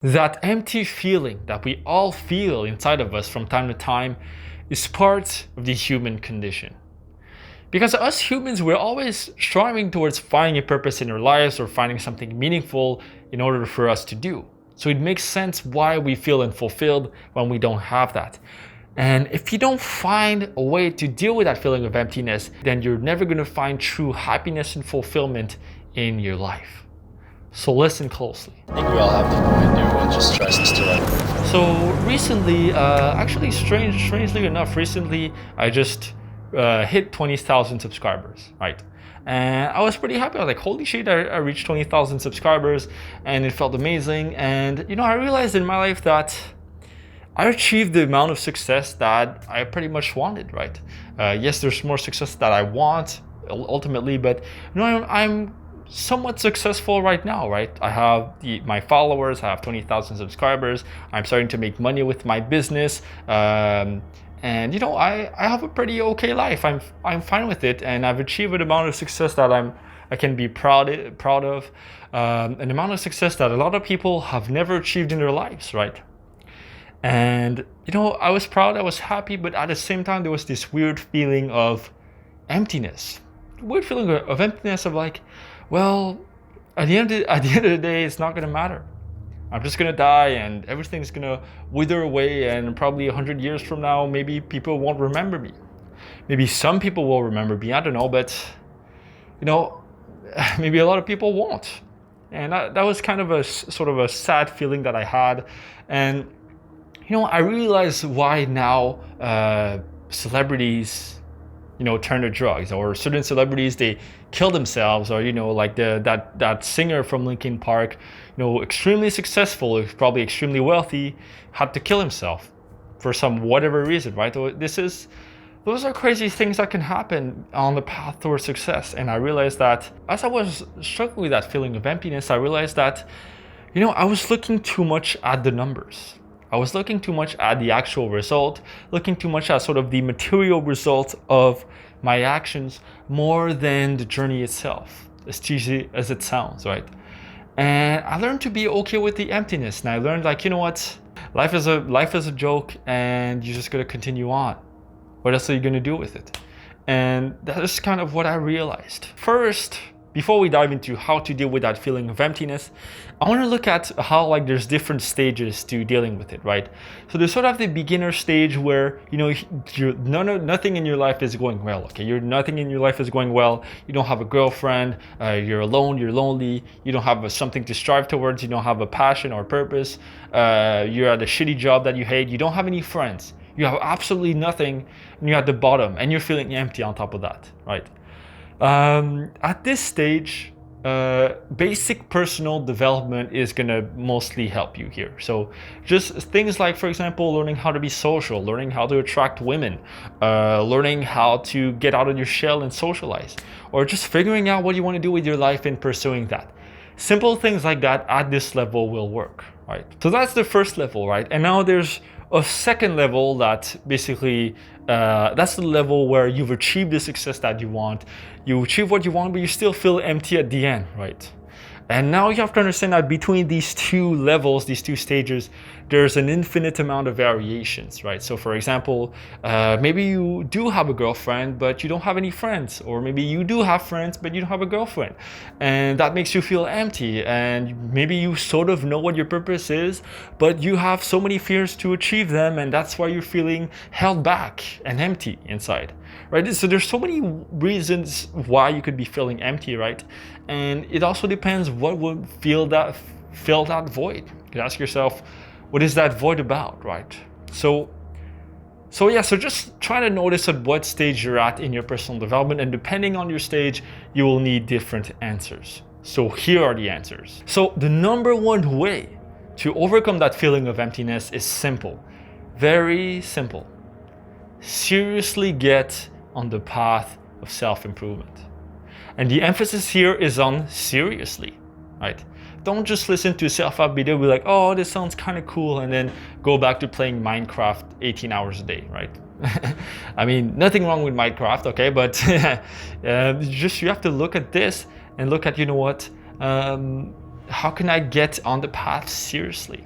That empty feeling that we all feel inside of us from time to time is part of the human condition. Because us humans, we're always striving towards finding a purpose in our lives or finding something meaningful in order for us to do. So it makes sense why we feel unfulfilled when we don't have that. And if you don't find a way to deal with that feeling of emptiness, then you're never going to find true happiness and fulfillment in your life. So listen closely. I think we all have to go into and just trust us to like. So recently, actually strangely enough, recently I just hit 20,000 subscribers, right? And I was pretty happy. I was like, holy shit, I reached 20,000 subscribers and it felt amazing. And I realized in my life that I achieved the amount of success that I pretty much wanted, right? Yes, there's more success that I want ultimately, but I'm somewhat successful right now, right? I have my followers, I have 20,000 subscribers. I'm starting to make money with my business. And I have a pretty okay life. I'm fine with it, and I've achieved an amount of success that I can be proud of, an amount of success that a lot of people have never achieved in their lives, right? And I was proud, I was happy, but at the same time there was this weird feeling of emptiness, weird feeling of emptiness of like, well, at the end of the day, it's not gonna matter. I'm just gonna die and everything's gonna wither away, and probably 100 years from now, maybe people won't remember me. Maybe some people will remember me, I don't know, but maybe a lot of people won't. And that was kind of a sort of a sad feeling that I had. And I realized why now celebrities turn to drugs, or certain celebrities, they kill themselves, or like that singer from Linkin Park, extremely successful, probably extremely wealthy, had to kill himself for some whatever reason, right? Those are crazy things that can happen on the path towards success. And I realized that as I was struggling with that feeling of emptiness, I realized that I was looking too much at the numbers. I was looking too much at the actual result, looking too much at sort of the material result of my actions more than the journey itself, as cheesy as it sounds, right? And I learned to be okay with the emptiness. And I learned, like, what? Life is a joke, and you just gotta continue on. What else are you gonna do with it? And that is kind of what I realized. First, before we dive into how to deal with that feeling of emptiness, I want to look at how there's different stages to dealing with it, right? So there's sort of the beginner stage where nothing in your life is going well. Okay, nothing in your life is going well. You don't have a girlfriend. You're alone. You're lonely. You don't have something to strive towards. You don't have a passion or purpose. You're at a shitty job that you hate. You don't have any friends. You have absolutely nothing, and you're at the bottom, and you're feeling empty on top of that, right? At this stage, basic personal development is gonna mostly help you here. So just things like, for example, learning how to be social, learning how to attract women, learning how to get out of your shell and socialize, or just figuring out what you want to do with your life and pursuing that. Simple things like that at this level will work, right? So that's the first level, right? And now there's a second level that basically that's the level where you've achieved the success that you want. You achieve what you want, but you still feel empty at the end, right? And now you have to understand that between these two levels, these two stages, there's an infinite amount of variations, right? So for example, maybe you do have a girlfriend, but you don't have any friends. Or maybe you do have friends, but you don't have a girlfriend. And that makes you feel empty. And maybe you sort of know what your purpose is, but you have so many fears to achieve them. And that's why you're feeling held back and empty inside, right? So there's so many reasons why you could be feeling empty, right? And it also depends what would fill that void. You can ask yourself, what is that void about, right? So just try to notice at what stage you're at in your personal development, and depending on your stage, you will need different answers. So here are the answers. So the number one way to overcome that feeling of emptiness is simple, very simple. Seriously get on the path of self-improvement. And the emphasis here is on seriously, right? Don't just listen to a self-help video, be like, oh, this sounds kind of cool, and then go back to playing Minecraft 18 hours a day, right? I mean, nothing wrong with Minecraft, okay? But you have to look at this and look at, how can I get on the path seriously?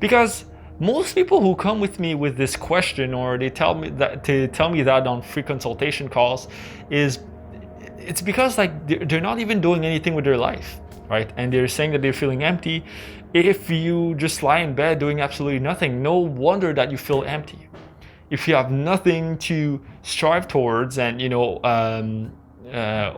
Because most people who come with me with this question, or they tell me that on free consultation calls, it's because like they're not even doing anything with their life, right? And they're saying that they're feeling empty. If you just lie in bed doing absolutely nothing, no wonder that you feel empty. If you have nothing to strive towards and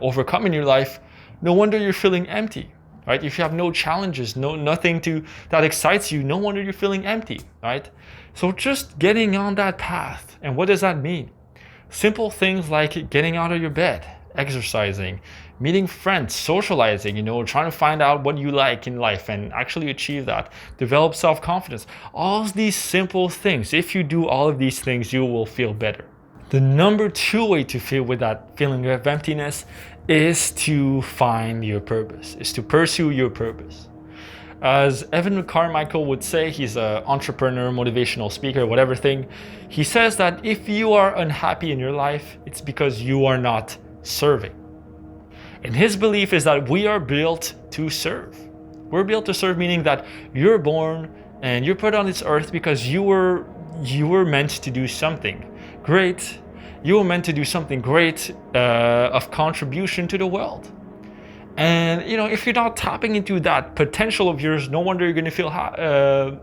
overcome in your life, no wonder you're feeling empty, right? If you have no challenges, nothing that excites you, no wonder you're feeling empty, right? So just getting on that path. And what does that mean? Simple things like getting out of your bed, exercising, meeting friends, socializing, trying to find out what you like in life and actually achieve that. Develop self-confidence. All these simple things. If you do all of these things, you will feel better. The number 2 way to feel with that feeling of emptiness is to find your purpose, is to pursue your purpose. As Evan Carmichael would say, he's an entrepreneur, motivational speaker, whatever thing. He says that if you are unhappy in your life, it's because you are not serving. And his belief is that we are built to serve. We're built to serve, meaning that you're born and you're put on this earth because you were meant to do something great. You were meant to do something great of contribution to the world. And if you're not tapping into that potential of yours, no wonder you're going to feel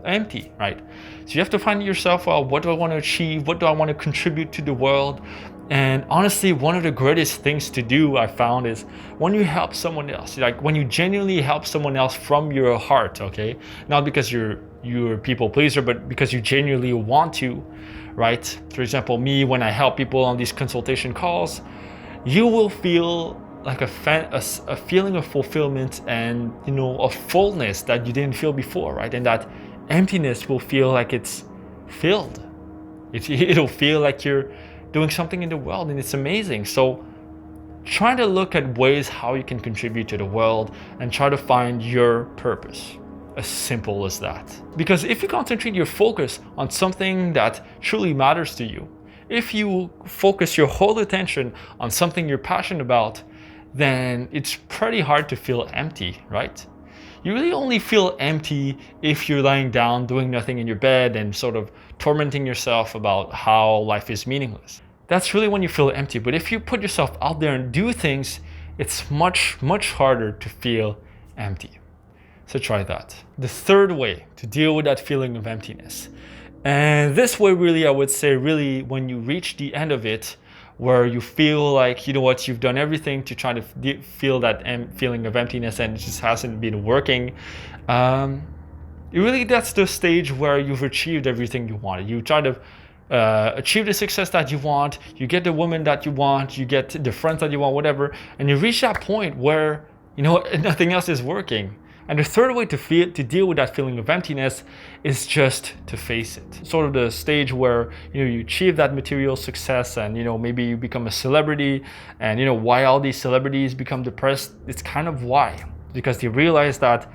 empty, right? So you have to find yourself, well, what do I want to achieve? What do I want to contribute to the world? And honestly, one of the greatest things to do, I found, is when you help someone else, like when you genuinely help someone else from your heart, okay? Not because you're a people pleaser, but because you genuinely want to, right? For example, me, when I help people on these consultation calls, you will feel like a feeling of fulfillment and a fullness that you didn't feel before, right? And that emptiness will feel like it's filled. It'll feel like you're doing something in the world, and it's amazing. So try to look at ways how you can contribute to the world and try to find your purpose. As simple as that. Because if you concentrate your focus on something that truly matters to you, if you focus your whole attention on something you're passionate about, then it's pretty hard to feel empty, right? You really only feel empty if you're lying down doing nothing in your bed and sort of tormenting yourself about how life is meaningless. That's really when you feel empty. But if you put yourself out there and do things, it's much, much harder to feel empty. So try that. The third way to deal with that feeling of emptiness. And this way, really, I would say, really, when you reach the end of it, where you feel like, you've done everything to try to feel that feeling of emptiness and it just hasn't been working. That's the stage where you've achieved everything you wanted. You try to achieve the success that you want, you get the woman that you want, you get the friends that you want, whatever, and you reach that point where, nothing else is working. And the third way to deal with that feeling of emptiness is just to face it. Sort of the stage where you achieve that material success and maybe you become a celebrity, and why all these celebrities become depressed, it's kind of why. Because they realize that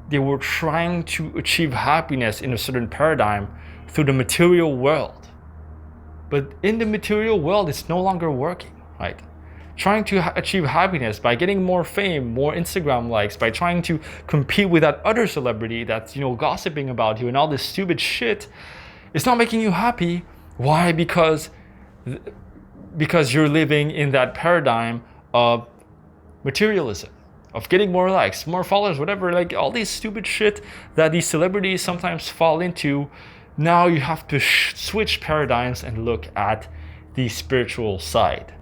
they were trying to achieve happiness in a certain paradigm through the material world. But in the material world, it's no longer working, right? Trying to achieve happiness by getting more fame, more Instagram likes, by trying to compete with that other celebrity that's, gossiping about you and all this stupid shit, it's not making you happy. Why? Because you're living in that paradigm of materialism, of getting more likes, more followers, whatever, like all these stupid shit that these celebrities sometimes fall into. Now you have to switch paradigms and look at the spiritual side.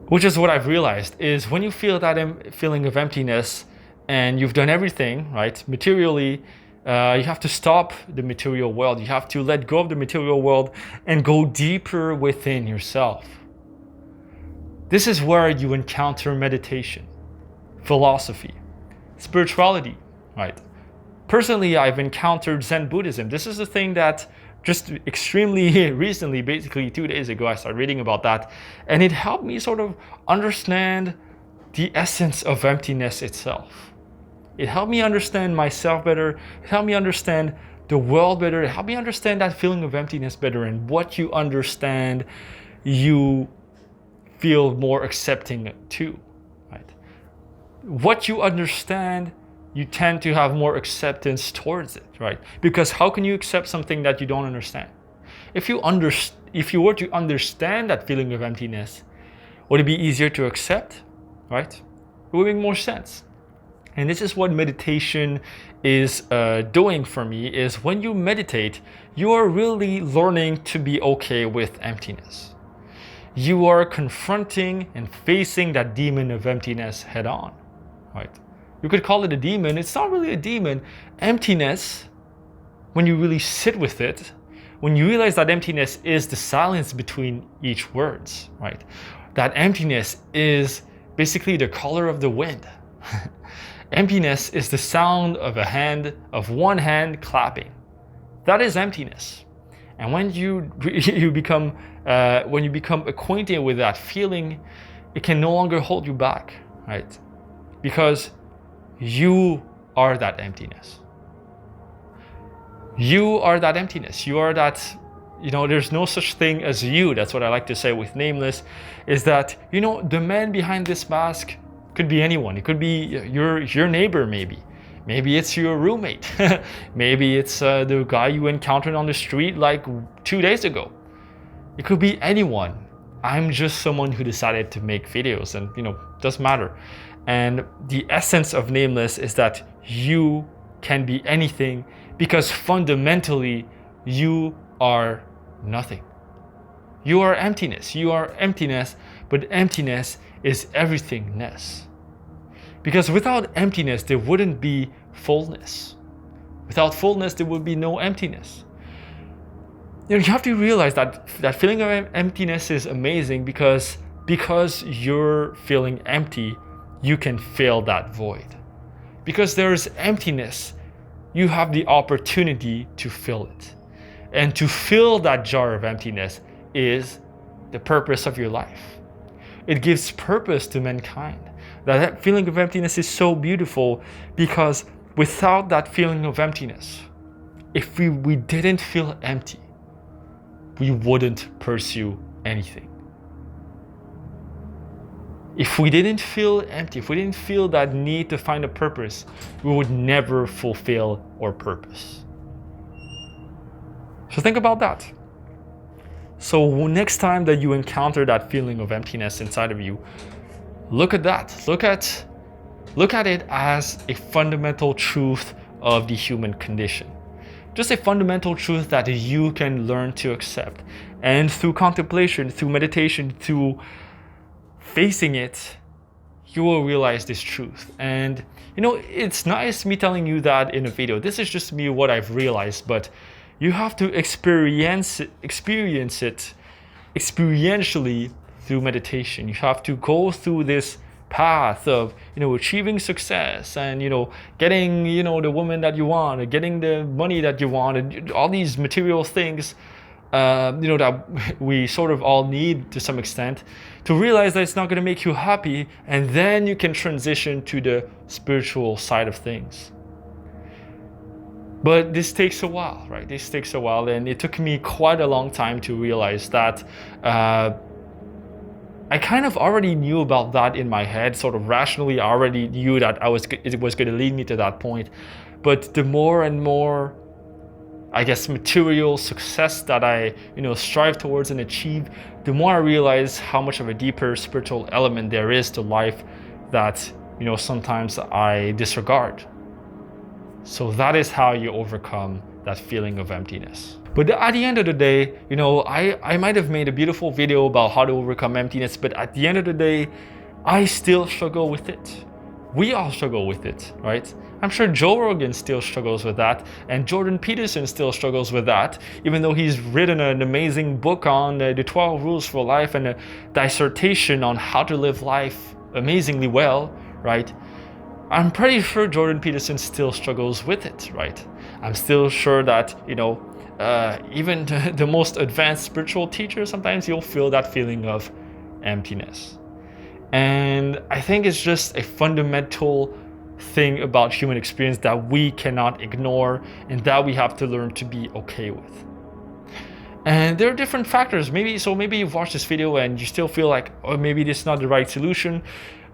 Which is what I've realized is when you feel that feeling of emptiness and you've done everything, right, materially, you have to stop the material world. You have to let go of the material world and go deeper within yourself. This is where you encounter meditation, philosophy, spirituality, right? Personally, I've encountered Zen Buddhism. This is the thing that just extremely recently, basically 2 days ago, I started reading about that. And it helped me sort of understand the essence of emptiness itself. It helped me understand myself better. It helped me understand the world better. It helped me understand that feeling of emptiness better. And what you understand, you feel more accepting to, right? What you understand, you tend to have more acceptance towards it, right? Because how can you accept something that you don't understand? If you were to understand that feeling of emptiness, would it be easier to accept, right? It would make more sense. And this is what meditation is doing for me, is when you meditate, you are really learning to be okay with emptiness. You are confronting and facing that demon of emptiness head on, right? You could call it a demon. It's not really a demon. Emptiness, when you really sit with it, when you realize that emptiness is the silence between each words, right? That emptiness is basically the color of the wind. Emptiness is the sound of one hand clapping. That is emptiness. And when you become acquainted with that feeling, it can no longer hold you back, right? Because you are that emptiness. You are that emptiness. You are that, there's no such thing as you. That's what I like to say with Nameless, is that, the man behind this mask could be anyone. It could be your neighbor, maybe. Maybe it's your roommate. Maybe it's the guy you encountered on the street like 2 days ago. It could be anyone. I'm just someone who decided to make videos, and doesn't matter. And the essence of Nameless is that you can be anything, because fundamentally you are nothing. You are emptiness. You are emptiness, but emptiness is everythingness. Because without emptiness, there wouldn't be fullness. Without fullness, there would be no emptiness. You have to realize that that feeling of emptiness is amazing, because you're feeling empty, you can fill that void. Because there is emptiness, you have the opportunity to fill it. And to fill that jar of emptiness is the purpose of your life. It gives purpose to mankind. That feeling of emptiness is so beautiful, because without that feeling of emptiness, if we didn't feel empty, we wouldn't pursue anything. If we didn't feel empty, if we didn't feel that need to find a purpose, we would never fulfill our purpose. So think about that. So next time that you encounter that feeling of emptiness inside of you, look at that. Look at it as a fundamental truth of the human condition. Just a fundamental truth that you can learn to accept. And through contemplation, through meditation, through facing it, you will realize this truth. And it's nice me telling you that in a video. This is just me, what I've realized, but you have to experience it experientially through meditation. You have to go through this path of achieving success and getting the woman that you want, or getting the money that you want, and all these material things that we sort of all need to some extent, to realize that it's not going to make you happy, and then you can transition to the spiritual side of things. But this takes a while, right? This takes a while, and it took me quite a long time to realize that. I kind of already knew about that in my head, sort of rationally. I already knew that it was going to lead me to that point. But the more and more, I guess, material success that I strive towards and achieve, the more I realize how much of a deeper spiritual element there is to life that sometimes I disregard. So that is how you overcome that feeling of emptiness. But at the end of the day, I might have made a beautiful video about how to overcome emptiness, but at the end of the day, I still struggle with it. We all struggle with it, right? I'm sure Joe Rogan still struggles with that, and Jordan Peterson still struggles with that, even though he's written an amazing book on the 12 rules for life and a dissertation on how to live life amazingly well, right? I'm pretty sure Jordan Peterson still struggles with it, right? I'm still sure that, even the most advanced spiritual teacher, sometimes you'll feel that feeling of emptiness. And I think it's just a fundamental thing about human experience that we cannot ignore and that we have to learn to be okay with. And there are different factors. Maybe you've watched this video and you still feel like, oh, maybe this is not the right solution.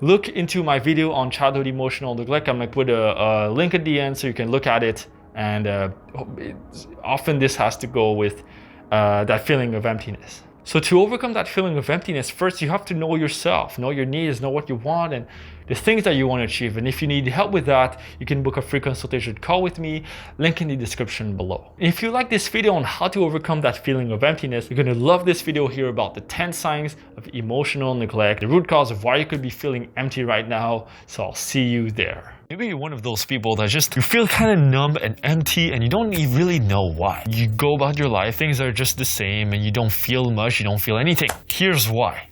look into my video on childhood emotional neglect. I'm gonna put a link at the end so you can look at it. And often this has to go with that feeling of emptiness. So to overcome that feeling of emptiness, first you have to know yourself, know your needs, know what you want, and the things that you want to achieve. And if you need help with that, you can book a free consultation call with me, link in the description below. If you like this video on how to overcome that feeling of emptiness, you're going to love this video here about the 10 signs of emotional neglect, the root cause of why you could be feeling empty right now. So I'll see you there. Maybe you're one of those people that you feel kind of numb and empty and you don't really know why. You go about your life, things are just the same and you don't feel much, you don't feel anything. Here's why.